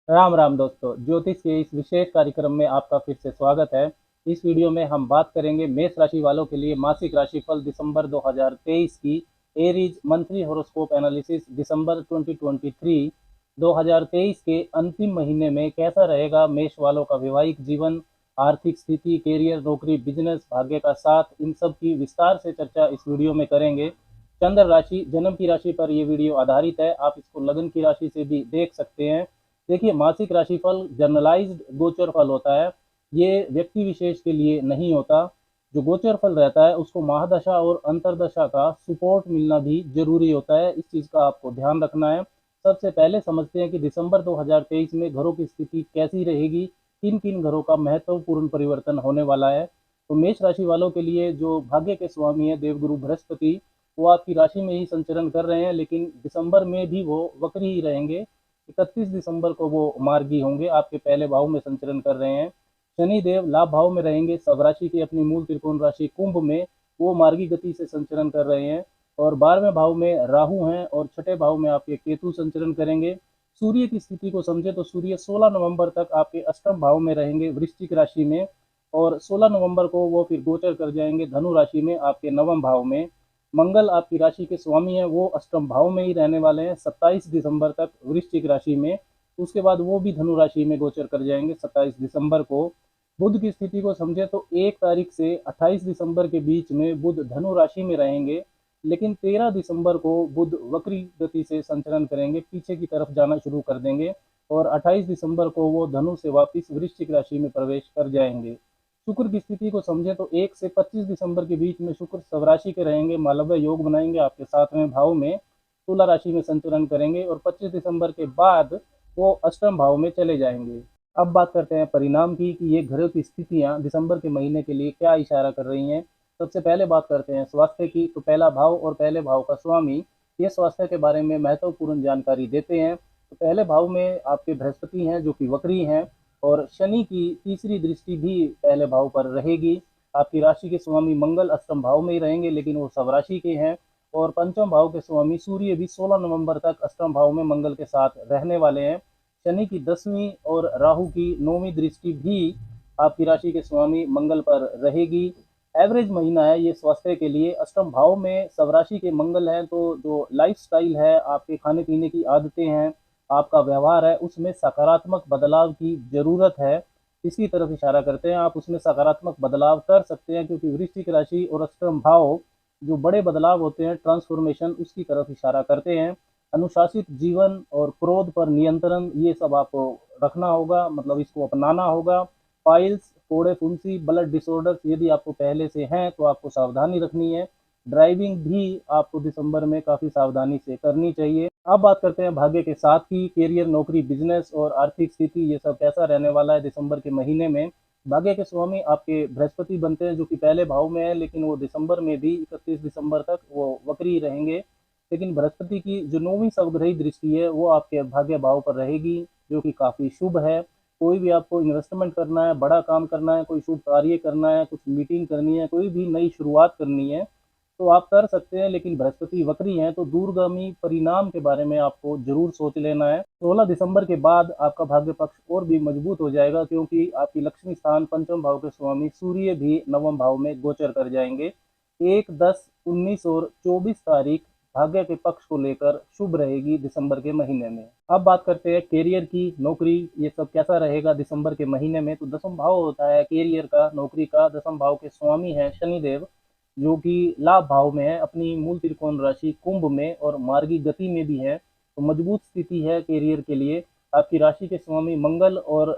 राम राम दोस्तों, ज्योतिष के इस विशेष कार्यक्रम में आपका फिर से स्वागत है। इस वीडियो में हम बात करेंगे मेष राशि वालों के लिए मासिक राशिफल दिसंबर 2023 की। एरीज मंथली हॉरोस्कोप एनालिसिस दिसंबर 2023 2023 के अंतिम महीने में कैसा रहेगा मेष वालों का वैवाहिक जीवन, आर्थिक स्थिति, कैरियर, नौकरी, बिजनेस, भाग्य का साथ, इन सब की विस्तार से चर्चा इस वीडियो में करेंगे। चंद्र राशि, जन्म की राशि पर यह वीडियो आधारित है। आप इसको लगन की राशि से भी देख सकते हैं। देखिए, मासिक राशिफल जनरलाइज्ड गोचर फल होता है। ये व्यक्ति विशेष के लिए नहीं होता। जो गोचर फल रहता है उसको महादशा और अंतरदशा का सपोर्ट मिलना भी जरूरी होता है। इस चीज का आपको ध्यान रखना है। सबसे पहले समझते हैं कि दिसंबर 2023 में घरों की स्थिति कैसी रहेगी, किन किन घरों का महत्वपूर्ण परिवर्तन होने वाला है। तो मेष राशि वालों के लिए जो भाग्य के स्वामी है देवगुरु बृहस्पति, वो आपकी राशि में ही संचरण कर रहे हैं, लेकिन दिसंबर में भी वो वक्री ही रहेंगे। 31 दिसंबर को वो मार्गी होंगे, आपके पहले भाव में संचरण कर रहे हैं। शनि देव लाभ भाव में रहेंगे, सब राशि की अपनी मूल त्रिकोण राशि कुंभ में वो मार्गी गति से संचरण कर रहे हैं। और 12वें भाव में राहु हैं और छठे भाव में आपके केतु संचरण करेंगे। सूर्य की स्थिति को समझे तो सूर्य 16 नवंबर तक आपके अष्टम भाव में रहेंगे वृश्चिक राशि में, और 16 नवंबर को वो फिर गोचर कर जाएंगे धनु राशि में आपके नवम भाव में। मंगल आपकी राशि के स्वामी हैं, वो अष्टम भाव में ही रहने वाले हैं 27 दिसंबर तक वृश्चिक राशि में। उसके बाद वो भी धनु राशि में गोचर कर जाएंगे 27 दिसंबर को। बुध की स्थिति को समझे तो 1 तारीख से 28 दिसंबर के बीच में बुध धनु राशि में रहेंगे, लेकिन 13 दिसंबर को बुध वक्री गति से संचरण करेंगे, पीछे की तरफ जाना शुरू कर देंगे, और 28 दिसंबर को वो धनु से वापस वृश्चिक राशि में प्रवेश कर जाएंगे। शुक्र की स्थिति को समझे तो 1 से 25 दिसंबर के बीच में शुक्र स्वराशि के रहेंगे, मालव्य योग बनाएंगे आपके 7वें भाव में, तुला राशि में संचरण करेंगे, और 25 दिसंबर के बाद वो अष्टम भाव में चले जाएंगे। अब बात करते हैं परिणाम की कि ये ग्रहों की स्थितियां दिसंबर के महीने के लिए क्या इशारा कर रही हैं। सबसे पहले बात करते हैं स्वास्थ्य की। तो पहला भाव और पहले भाव का स्वामी ये स्वास्थ्य के बारे में महत्वपूर्ण जानकारी देते हैं। तो पहले भाव में आपके बृहस्पति हैं जो कि वक्री हैं, और शनि की तीसरी दृष्टि भी पहले भाव पर रहेगी। आपकी राशि के स्वामी मंगल अष्टम भाव में ही रहेंगे, लेकिन वो सब राशि के हैं। और पंचम भाव के स्वामी सूर्य भी 16 नवंबर तक अष्टम भाव में मंगल के साथ रहने वाले हैं। शनि की 10वीं और राहु की 9वीं दृष्टि भी आपकी राशि के स्वामी मंगल पर रहेगी। एवरेज महीना है ये स्वास्थ्य के लिए। अष्टम भाव में सब राशि के मंगल हैं, तो जो लाइफ स्टाइल है, आपके खाने पीने की आदतें हैं, आपका व्यवहार है, उसमें सकारात्मक बदलाव की जरूरत है। इसकी तरफ इशारा करते हैं, आप उसमें सकारात्मक बदलाव कर सकते हैं, क्योंकि वृश्चिक राशि और अष्टम भाव जो बड़े बदलाव होते हैं, ट्रांसफॉर्मेशन, उसकी तरफ इशारा करते हैं। अनुशासित जीवन और क्रोध पर नियंत्रण, ये सब आपको रखना होगा, मतलब इसको अपनाना होगा। पाइल्स, फोड़े फुंसी, ब्लड डिसऑर्डर्स यदि आपको पहले से हैं तो आपको सावधानी रखनी है। ड्राइविंग भी आपको दिसंबर में काफ़ी सावधानी से करनी चाहिए। अब बात करते हैं भाग्य के साथ ही कैरियर, नौकरी, बिजनेस और आर्थिक स्थिति, ये सब कैसा रहने वाला है दिसंबर के महीने में। भाग्य के स्वामी आपके बृहस्पति बनते हैं जो कि पहले भाव में है, लेकिन वो दिसंबर में भी 31 दिसंबर तक वो वक्री रहेंगे। लेकिन बृहस्पति की जो 9वीं सवग्रही दृष्टि है वो आपके भाग्य भाव पर रहेगी, जो कि काफ़ी शुभ है। कोई भी आपको इन्वेस्टमेंट करना है, बड़ा काम करना है, कोई शुभ कार्य करना है, कुछ मीटिंग करनी है, कोई भी नई शुरुआत करनी है, तो आप कर सकते हैं। लेकिन बृहस्पति वक्री हैं तो दूरगामी परिणाम के बारे में आपको जरूर सोच लेना है। 16 दिसंबर के बाद आपका भाग्य पक्ष और भी मजबूत हो जाएगा, क्योंकि आपकी लक्ष्मी स्थान पंचम भाव के स्वामी सूर्य भी नवम भाव में गोचर कर जाएंगे। 1, 10, 19 और 24 तारीख भाग्य के पक्ष को लेकर शुभ रहेगी दिसंबर के महीने में। अब बात करते हैं कैरियर की, नौकरी, ये सब कैसा रहेगा दिसंबर के महीने में। तो दसम भाव होता है कैरियर का, नौकरी का। दसम भाव के स्वामी हैं शनिदेव, जो कि लाभ भाव में है, अपनी मूल त्रिकोण राशि कुंभ में और मार्गी गति में भी है। तो मजबूत स्थिति है कैरियर के लिए। आपकी राशि के स्वामी मंगल और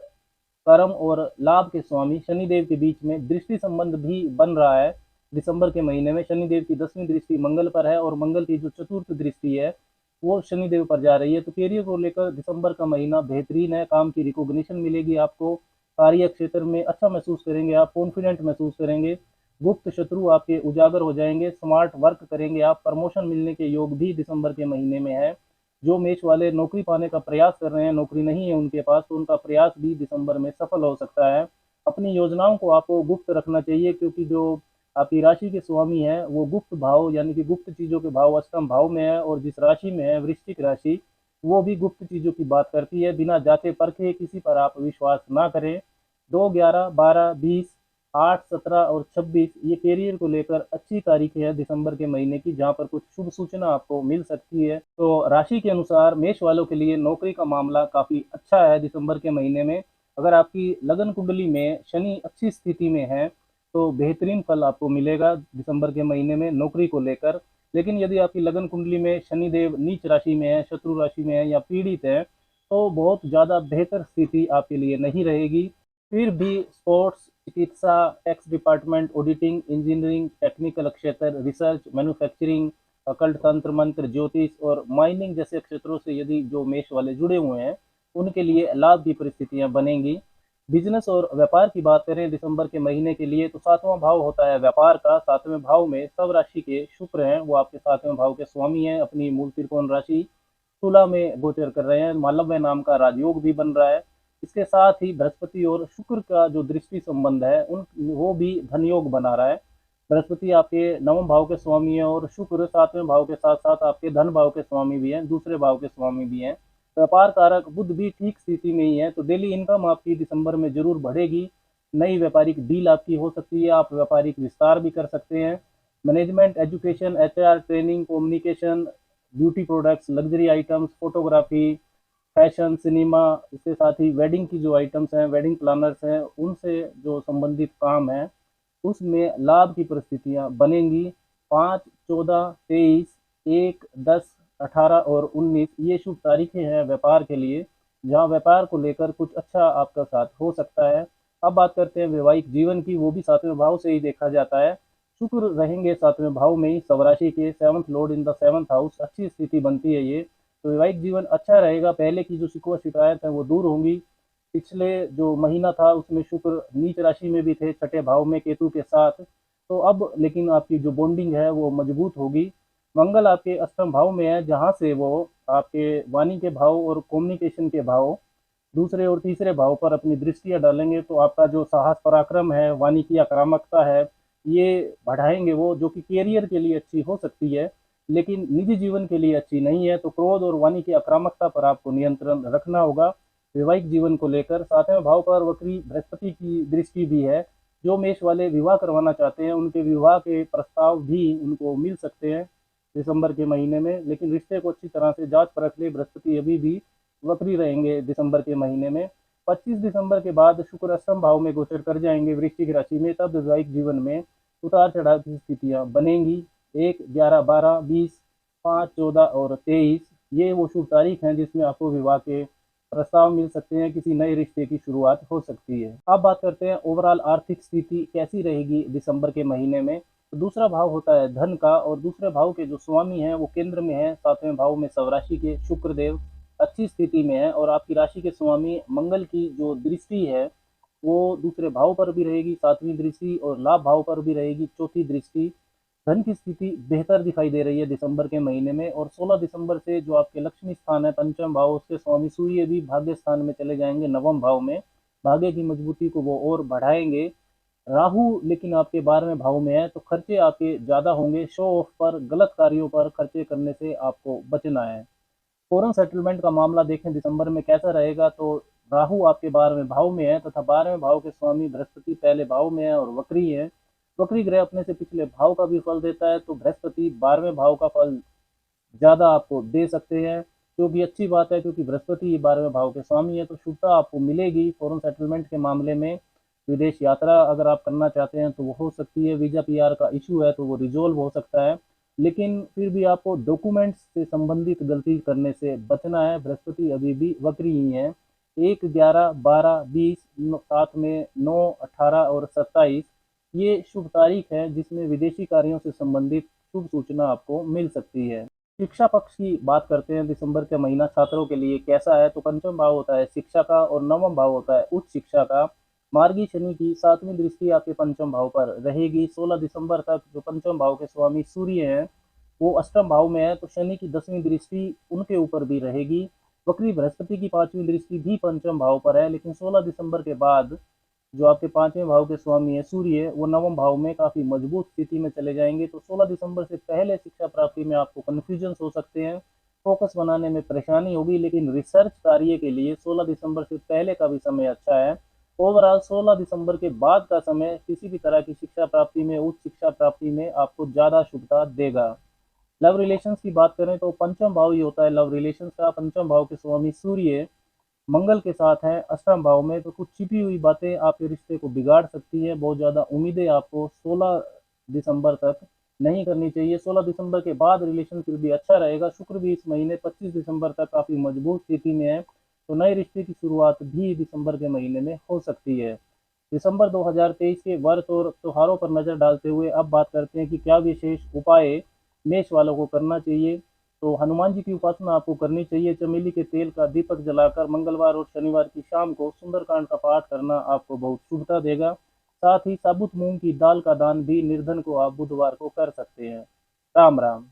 कर्म और लाभ के स्वामी शनिदेव के बीच में दृष्टि संबंध भी बन रहा है दिसंबर के महीने में। शनिदेव की 10वीं दृष्टि मंगल पर है, और मंगल की जो चतुर्थ दृष्टि है वो शनिदेव पर जा रही है। तो कैरियर को लेकर दिसंबर का महीना बेहतरीन है। काम की रिकॉग्निशन मिलेगी आपको, कार्य क्षेत्र में अच्छा महसूस करेंगे, आप कॉन्फिडेंट महसूस करेंगे, गुप्त शत्रु आपके उजागर हो जाएंगे, स्मार्ट वर्क करेंगे आप, प्रमोशन मिलने के योग भी दिसंबर के महीने में है। जो मेष वाले नौकरी पाने का प्रयास कर रहे हैं, नौकरी नहीं है उनके पास, तो उनका प्रयास भी दिसंबर में सफल हो सकता है। अपनी योजनाओं को आपको गुप्त रखना चाहिए, क्योंकि जो आपकी राशि के स्वामी है वो गुप्त भाव यानी कि गुप्त चीजों के भाव अष्टम भाव में है, और जिस राशि में है वृश्चिक राशि, वो भी गुप्त चीज़ों की बात करती है। बिना जांचे परखे किसी पर आप विश्वास ना करें। 2, 11, 12, 20, 8, 17 और 26 ये कैरियर को लेकर अच्छी तारीखें हैं दिसंबर के महीने की, जहां पर कुछ शुभ सूचना आपको मिल सकती है। तो राशि के अनुसार मेष वालों के लिए नौकरी का मामला काफ़ी अच्छा है दिसंबर के महीने में। अगर आपकी लगन कुंडली में शनि अच्छी स्थिति में है तो बेहतरीन फल आपको मिलेगा दिसंबर के महीने में नौकरी को लेकर। लेकिन यदि आपकी लगन कुंडली में शनिदेव नीच राशि में है, शत्रु राशि में है या पीड़ित है, तो बहुत ज़्यादा बेहतर स्थिति आपके लिए नहीं रहेगी। फिर भी स्पोर्ट्स, चिकित्सा, tax department, auditing, engineering, technical क्षेत्र, रिसर्च, मैन्युफैक्चरिंग, अकल्ट तंत्र मंत्र, ज्योतिष और माइनिंग जैसे क्षेत्रों से यदि जो मेष वाले जुड़े हुए हैं उनके लिए लाभ की परिस्थितियां बनेंगी। बिजनेस और व्यापार की बात करें दिसंबर के महीने के लिए, तो सातवां भाव होता है व्यापार का। सातवें भाव में सब राशि के शुक्र हैं, वो आपके सातवें भाव के स्वामी हैं। अपनी मूल त्रिकोण राशि तुला में गोचर कर रहे हैं। मालव्य नाम का राजयोग भी बन रहा है। इसके साथ ही बृहस्पति और शुक्र का जो दृष्टि संबंध है उन वो भी धन योग बना रहा है। बृहस्पति आपके नवम भाव के स्वामी है और शुक्र सातवें भाव के साथ साथ आपके धन भाव के स्वामी भी हैं, दूसरे भाव के स्वामी भी हैं। व्यापार कारक बुध भी ठीक स्थिति में ही है, तो डेली इनकम आपकी दिसंबर में जरूर बढ़ेगी। नई व्यापारिक डील आपकी हो सकती है, आप व्यापारिक विस्तार भी कर सकते हैं। Management, education, HR, training, communication, beauty products, luxury items, photography, fashion, cinema, इसके साथ ही वेडिंग की जो आइटम्स हैं, वेडिंग प्लानर्स हैं, उनसे जो संबंधित काम है उसमें लाभ की परिस्थितियां बनेंगी। 5, 14, 23, 1, 10, 18 और 19 ये शुभ तारीखें हैं व्यापार के लिए, जहां व्यापार को लेकर कुछ अच्छा आपका साथ हो सकता है। अब बात करते हैं वैवाहिक जीवन की, वो भी सातवें भाव से ही देखा जाता है। शुक्र रहेंगे सातवें भाव में ही, स्वराशि के seventh Lord in the seventh house, अच्छी स्थिति बनती है ये। तो वैवाहिक जीवन अच्छा रहेगा। पहले की जो शिकवा शिकायत है वो दूर होंगी। पिछले जो महीना था उसमें शुक्र नीच राशि में भी थे, छठे भाव में केतु के साथ। तो अब लेकिन आपकी जो बॉन्डिंग है वो मजबूत होगी। मंगल आपके अष्टम भाव में है, जहां से वो आपके वाणी के भाव और कम्युनिकेशन के भाव दूसरे और तीसरे भाव पर अपनी दृष्टियां डालेंगे। तो आपका जो साहस पराक्रम है, वाणी की आक्रामकता है, ये बढ़ाएंगे वो, जो कि कैरियर के लिए अच्छी हो सकती है लेकिन निजी जीवन के लिए अच्छी नहीं है। तो क्रोध और वाणी की आक्रामकता पर आपको नियंत्रण रखना होगा। वैवाहिक जीवन को लेकर सातवें भाव पर वक्री बृहस्पति की दृष्टि भी है। जो मेष वाले विवाह करवाना चाहते हैं उनके विवाह के प्रस्ताव भी उनको मिल सकते हैं दिसंबर के महीने में, लेकिन रिश्ते को अच्छी तरह से जांच परख ले। बृहस्पति अभी भी वक्री रहेंगे दिसंबर के महीने में। 25 दिसंबर के बाद शुक्र अष्टम भाव में गोचर कर जाएंगे वृश्चिक राशि में, तब वैवाहिक जीवन में उतार चढ़ाव की स्थितियां बनेंगी। 1, 11, 12, 20, 5, 14 और 23 ये वो शुभ तारीख हैं जिसमें आपको विवाह के प्रस्ताव मिल सकते हैं, किसी नए रिश्ते की शुरुआत हो सकती है। अब बात करते हैं ओवरऑल आर्थिक स्थिति कैसी रहेगी दिसंबर के महीने में। तो दूसरा भाव होता है धन का, और दूसरे भाव के जो स्वामी हैं वो केंद्र में है, सातवें भाव में स्वराशि के शुक्रदेव अच्छी स्थिति में है। और आपकी राशि के स्वामी मंगल की जो दृष्टि है वो दूसरे भाव पर भी रहेगी, सातवीं दृष्टि, और लाभ भाव पर भी रहेगी, चौथी दृष्टि। धन की स्थिति बेहतर दिखाई दे रही है दिसंबर के महीने में। और 16 दिसंबर से जो आपके लक्ष्मी स्थान है पंचम भाव, उसके स्वामी सूर्य भी भाग्य स्थान में चले जाएंगे नवम भाव में। भाग्य की मजबूती को वो और बढ़ाएंगे। राहु लेकिन आपके 12वें भाव में है, तो खर्चे आपके ज्यादा होंगे। शो ऑफ पर, गलत कार्यों पर खर्चे करने से आपको बचना है। फॉरेन सेटलमेंट का मामला देखें दिसंबर में कैसा रहेगा, तो राहु आपके 12वें भाव में है तथा 12वें भाव के स्वामी बृहस्पति पहले भाव में है और वक्री है। वक्री ग्रह अपने से पिछले भाव का भी फल देता है, तो बृहस्पति 12वें भाव का फल ज्यादा आपको दे सकते हैं, जो कि अच्छी बात है क्योंकि बृहस्पति 12वें भाव के स्वामी है। तो शुभता आपको मिलेगी फॉरेन सेटलमेंट के मामले में। विदेश यात्रा अगर आप करना चाहते हैं तो वो हो सकती है। वीजा पीआर का इशू है तो वो रिजोल्व हो सकता है, लेकिन फिर भी आपको डॉक्यूमेंट्स से संबंधित गलती करने से बचना है। बृहस्पति अभी भी वक्री ही है। 1, 11, 12, 20, साथ में 9, 18 और 27 ये शुभ तारीख है जिसमें विदेशी कार्यों से संबंधित शुभ सूचना आपको मिल सकती है। शिक्षा पक्ष की बात करते हैं, दिसंबर का महीना छात्रों के लिए कैसा है। तो पंचम भाव होता है शिक्षा का और नवम भाव होता है उच्च शिक्षा का। मार्गी शनि की सातवीं दृष्टि आपके पंचम भाव पर रहेगी। 16 दिसंबर तक जो पंचम भाव के स्वामी सूर्य हैं वो अष्टम भाव में है, तो शनि की 10वीं दृष्टि उनके ऊपर भी रहेगी। वक्री बृहस्पति की 5वीं दृष्टि भी पंचम भाव पर है, लेकिन 16 दिसंबर के बाद जो आपके 5वें भाव के स्वामी है सूर्य, वो नवम भाव में काफी मजबूत स्थिति में चले जाएंगे। तो 16 दिसंबर से पहले शिक्षा प्राप्ति में आपको कन्फ्यूजन हो सकते हैं। फोकस बनाने में परेशानी होगी, लेकिन रिसर्च कार्य के लिए 16 दिसंबर से पहले का भी समय अच्छा है। ओवरऑल 16 दिसंबर के बाद का समय किसी भी तरह की शिक्षा प्राप्ति में, उच्च शिक्षा प्राप्ति में आपको ज़्यादा शुभता देगा। लव रिलेशंस की बात करें तो पंचम भाव ही होता है लव रिलेशंस का। पंचम भाव के स्वामी सूर्य मंगल के साथ है अष्टम भाव में, तो कुछ छिपी हुई बातें आपके रिश्ते को बिगाड़ सकती है। बहुत ज़्यादा उम्मीदें आपको 16 दिसंबर तक नहीं करनी चाहिए। 16 दिसंबर के बाद रिलेशन फिर भी अच्छा रहेगा। शुक्र भी इस महीने 25 दिसंबर तक काफ़ी मजबूत स्थिति में है, तो नए रिश्ते की शुरुआत भी दिसंबर के महीने में हो सकती है। दिसंबर 2023 के व्रत और त्योहारों पर नजर डालते हुए अब बात करते हैं कि क्या विशेष उपाय मेष वालों को करना चाहिए। तो हनुमान जी की उपासना आपको करनी चाहिए। चमेली के तेल का दीपक जलाकर मंगलवार और शनिवार की शाम को सुंदरकांड का पाठ करना आपको बहुत शुभता देगा। साथ ही साबुत मूंग की दाल का दान भी निर्धन को आप बुधवार को कर सकते हैं। राम राम।